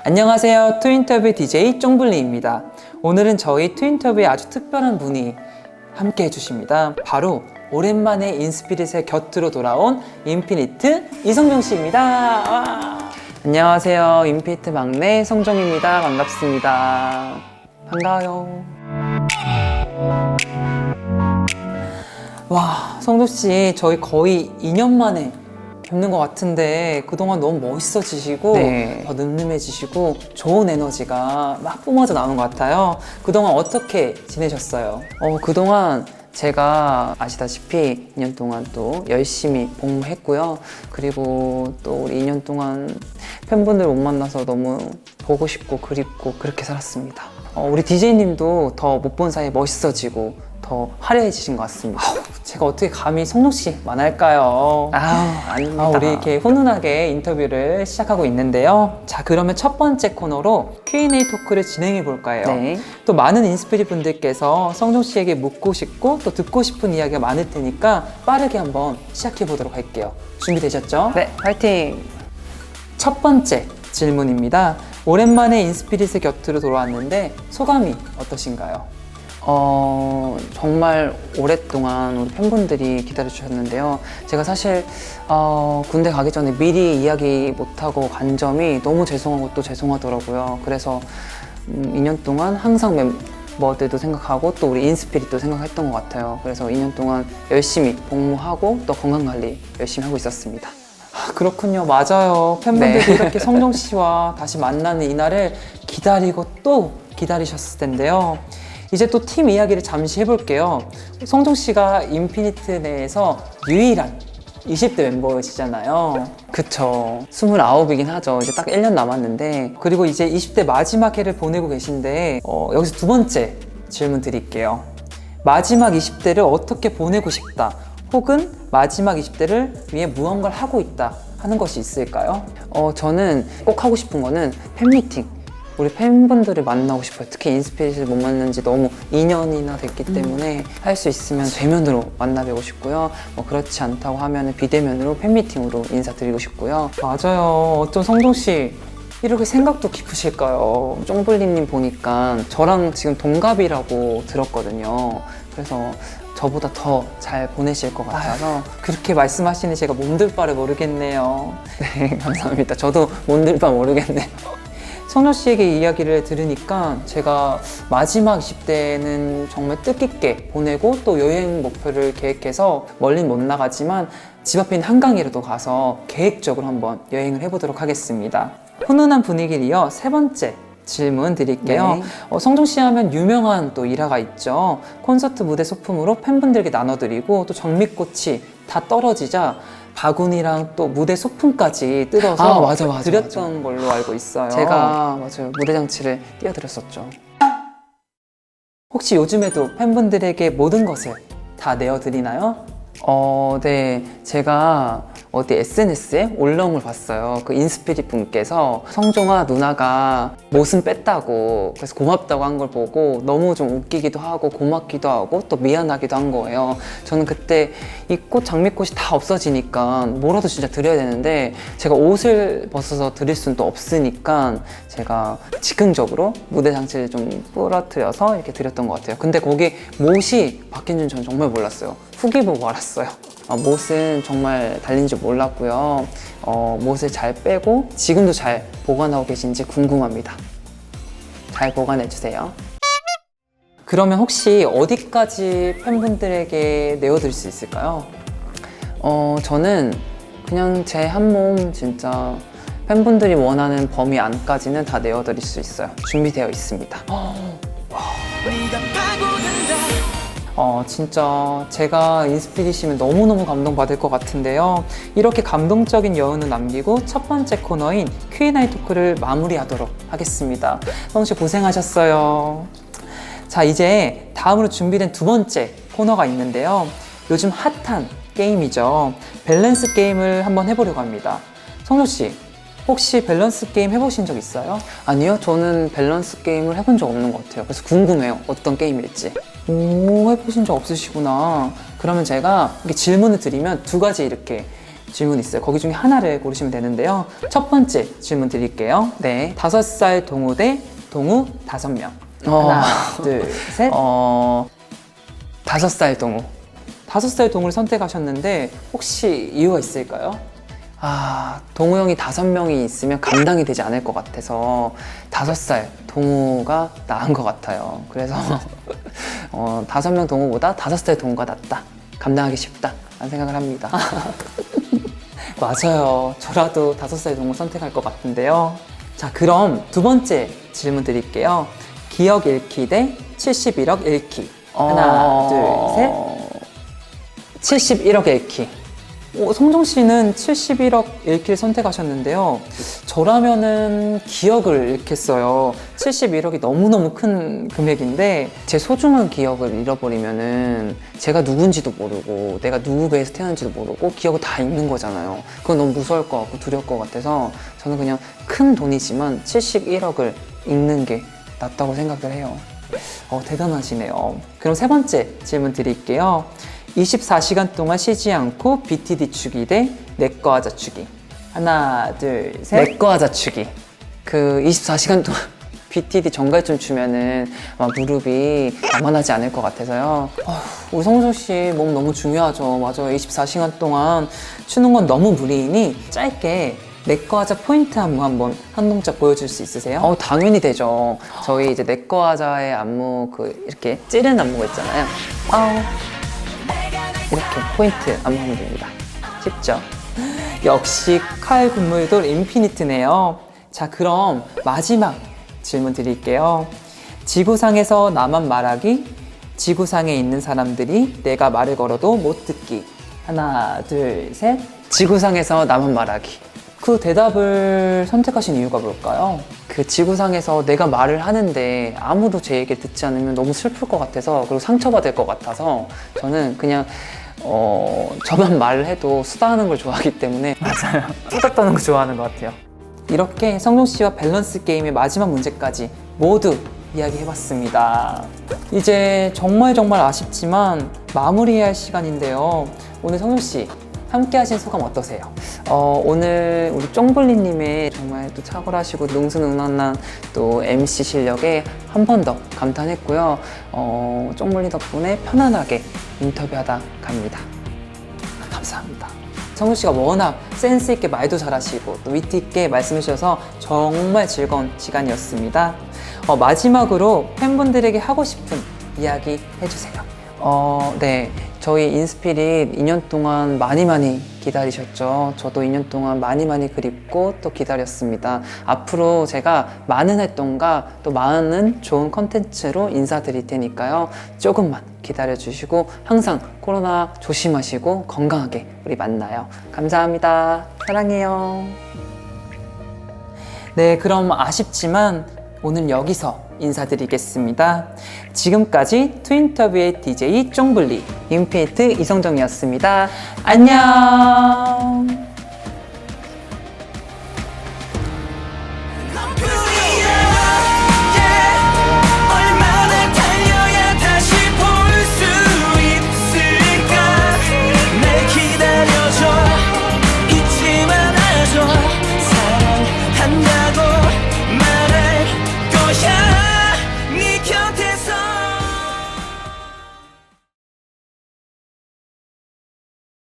안녕하세요. 투인터뷰 DJ 쫑블리입니다. 오늘은 저희 투인터뷰에 아주 특별한 분이 함께 해주십니다. 바로 오랜만에 인스피릿의 곁으로 돌아온 인피니트 이성종 씨입니다. 와. 안녕하세요. 인피니트 막내 성종입니다. 반갑습니다. 반가워요. 와, 성종 씨 저희 거의 2년 만에 뵙는 것 같은데 그동안 너무 멋있어지시고 더 늠름해지시고 좋은 에너지가 막 뿜어져 나오는 것 같아요. 그동안 어떻게 지내셨어요? 그동안 제가 아시다시피 2년 동안 또 열심히 복무했고요. 그리고 또 우리 2년 동안 팬분들 못 만나서 너무 보고 싶고 그립고 그렇게 살았습니다. 우리 DJ님도 더 못 본 사이에 멋있어지고 더 화려해지신 것 같습니다. 제가 어떻게 감히 성록 씨 만날까요? 아닙니다. 우리 이렇게 훈훈하게 인터뷰를 시작하고 있는데요. 자, 그러면 첫 번째 코너로 Q&A 토크를 진행해 볼까요? 네. 또 많은 인스피릿 분들께서 성종 씨에게 묻고 싶고 또 듣고 싶은 이야기가 많을 테니까 빠르게 한번 시작해 보도록 할게요. 준비되셨죠? 네, 파이팅! 첫 번째 질문입니다. 오랜만에 인스피릿의 곁으로 돌아왔는데 소감이 어떠신가요? 정말 오랫동안 우리 팬분들이 기다려주셨는데요. 제가 사실 군대 가기 전에 미리 이야기 못하고 간 점이 너무 죄송하고 또 죄송하더라고요. 그래서 2년 동안 항상 멤버들도 생각하고 또 우리 인스피릿도 생각했던 것 같아요. 그래서 2년 동안 열심히 복무하고 또 건강관리 열심히 하고 있었습니다. 그렇군요. 맞아요. 팬분들이 네. 이렇게 성종 씨와 다시 만나는 이날을 기다리고 또 기다리셨을 텐데요. 이제 또 팀 이야기를 잠시 해볼게요. 성종 씨가 인피니트 내에서 유일한 20대 멤버시잖아요. 그쵸. 29이긴 하죠. 이제 딱 1년 남았는데. 그리고 이제 20대 마지막 해를 보내고 계신데 여기서 두 번째 질문 드릴게요. 마지막 20대를 어떻게 보내고 싶다, 혹은 마지막 20대를 위해 무언가를 하고 있다 하는 것이 있을까요? 저는 꼭 하고 싶은 거는 팬미팅. 우리 팬분들을 만나고 싶어요. 특히 인스피릿을 못 만난 지 너무 2년이나 됐기 때문에 할 수 있으면 대면으로 만나뵈고 싶고요. 그렇지 않다고 하면 비대면으로 팬미팅으로 인사드리고 싶고요. 맞아요. 어쩜 성종 씨 이렇게 생각도 깊으실까요? 쫑블리님 보니까 저랑 지금 동갑이라고 들었거든요. 그래서 저보다 더 잘 보내실 것 같아서. 그렇게 말씀하시니 제가 몸둘 바를 모르겠네요. 네, 감사합니다. 저도 뭔들 바 모르겠네요. 성종 씨에게 이야기를 들으니까 제가 마지막 20대는 정말 뜻깊게 보내고 또 여행 목표를 계획해서 멀린 못 나가지만 집 앞에 있는 한강이라도 가서 계획적으로 한번 여행을 해보도록 하겠습니다. 훈훈한 분위기를 이어 세 번째 질문 드릴게요. 네. 성종 씨 하면 유명한 또 일화가 있죠. 콘서트 무대 소품으로 팬분들께 나눠드리고 또 장미꽃이 다 떨어지자 바구니랑 또 무대 소품까지 뜯어서 맞아. 드렸던 걸로 알고 있어요. 제가 맞아요. 무대 장치를 띄워드렸었죠. 혹시 요즘에도 팬분들에게 모든 것을 다 내어드리나요? 네. 제가 어디 SNS에 올라온 걸 봤어요. 그 인스피릿 분께서 성종아 누나가 모습 뺐다고, 그래서 고맙다고 한 걸 보고 너무 좀 웃기기도 하고 고맙기도 하고 또 미안하기도 한 거예요. 저는 그때 이 꽃, 장미꽃이 다 없어지니까 뭐라도 진짜 드려야 되는데 제가 옷을 벗어서 드릴 수는 또 없으니까 제가 즉흥적으로 무대 장치를 좀 부러뜨려서 이렇게 드렸던 것 같아요. 근데 거기 못이 바뀐 줄 저는 정말 몰랐어요. 후기 보고 알았어요. 못은 정말 달린 줄 몰랐고요. 못을 잘 빼고 지금도 잘 보관하고 계신지 궁금합니다. 잘 보관해주세요. 그러면 혹시 어디까지 팬분들에게 내어드릴 수 있을까요? 저는 그냥 제 한 몸 진짜 팬분들이 원하는 범위 안까지는 다 내어드릴 수 있어요. 준비되어 있습니다. 진짜 제가 인스피릿이면 너무너무 감동받을 것 같은데요. 이렇게 감동적인 여운을 남기고 첫 번째 코너인 Q&A 토크를 마무리하도록 하겠습니다. 성종 씨 고생하셨어요. 자, 이제 다음으로 준비된 두 번째 코너가 있는데요. 요즘 핫한 게임이죠. 밸런스 게임을 한번 해보려고 합니다. 성종 씨, 혹시 밸런스 게임 해보신 적 있어요? 아니요, 저는 밸런스 게임을 해본 적 없는 것 같아요. 그래서 궁금해요. 어떤 게임일지. 오, 해보신 적 없으시구나. 그러면 제가 이렇게 질문을 드리면 두 가지 이렇게 질문 있어요. 거기 중에 하나를 고르시면 되는데요. 첫 번째 질문 드릴게요. 네. 5살 동우 대 동우 5명. 하나, 둘, 셋. 5살 동우. 5살 동우를 선택하셨는데 혹시 이유가 있을까요? 동우 형이 5명이 있으면 감당이 되지 않을 것 같아서 5살 동우가 나은 것 같아요. 그래서 5명 동우보다 5살 동우가 낫다. 감당하기 쉽다. 라는 생각을 합니다. 맞아요. 저라도 5살 동우 선택할 것 같은데요. 자, 그럼 두 번째 질문 드릴게요. 기억 잃기 대 71억 잃기. 하나, 둘, 셋. 71억 잃기. 성종 씨는 71억 잃기를 선택하셨는데요. 저라면은 기억을 잃겠어요. 71억이 너무너무 큰 금액인데 제 소중한 기억을 잃어버리면은 제가 누군지도 모르고 내가 누구 배에서 태어난지도 모르고 기억을 다 잃는 거잖아요. 그건 너무 무서울 것 같고 두려울 것 같아서 저는 그냥 큰 돈이지만 71억을 잃는 게 낫다고 생각을 해요. 대단하시네요. 그럼 세 번째 질문 드릴게요. 24시간 동안 쉬지 않고 BTD 추기 대 내꺼 하자 추기. 하나, 둘, 셋. 내꺼 하자 추기. 그 24시간 동안 BTD 정갈좀 추면은 아마 무릎이 남아나지 않을 것 같아서요. 우리 성조 씨 몸 너무 중요하죠. 맞아요. 24시간 동안 추는 건 너무 무리이니 짧게 내꺼 하자 포인트 안무 한번 한 동작 보여줄 수 있으세요? 당연히 되죠. 저희 이제 내꺼 하자의 안무 이렇게 찌른 안무가 있잖아요. 이렇게 포인트 안무하면 됩니다. 쉽죠? 역시 칼 군무이돌 인피니트네요. 자, 그럼 마지막 질문 드릴게요. 지구상에서 나만 말하기, 지구상에 있는 사람들이 내가 말을 걸어도 못 듣기. 하나, 둘, 셋. 지구상에서 나만 말하기. 그 대답을 선택하신 이유가 뭘까요? 그 지구상에서 내가 말을 하는데 아무도 제 얘기를 듣지 않으면 너무 슬플 것 같아서, 그리고 상처받을 것 같아서 저는 그냥 저만 말을 해도 수다하는 걸 좋아하기 때문에. 맞아요. 수다 떠는 거 좋아하는 것 같아요. 이렇게 성종 씨와 밸런스 게임의 마지막 문제까지 모두 이야기해봤습니다. 이제 정말 아쉽지만 마무리해야 할 시간인데요. 오늘 성종 씨 함께 하신 소감 어떠세요? 오늘 우리 쫑블리님의 정말 또 탁월하시고 능수능란한 또 MC 실력에 한 번 더 감탄했고요. 쫑블리 덕분에 편안하게 인터뷰하다 갑니다. 감사합니다. 성준 씨가 워낙 센스 있게 말도 잘하시고 또 위트 있게 말씀해 주셔서 정말 즐거운 시간이었습니다. 마지막으로 팬분들에게 하고 싶은 이야기 해주세요. 네. 저희 인스피릿 2년 동안 많이 기다리셨죠. 저도 2년 동안 많이 그립고 또 기다렸습니다. 앞으로 제가 많은 활동과 또 많은 좋은 컨텐츠로 인사드릴 테니까요. 조금만 기다려주시고 항상 코로나 조심하시고 건강하게 우리 만나요. 감사합니다. 사랑해요. 네, 그럼 아쉽지만 오늘 여기서 인사드리겠습니다. 지금까지 트윈터뷰의 DJ 쫑블리, 인피니트 이성정이었습니다. 안녕!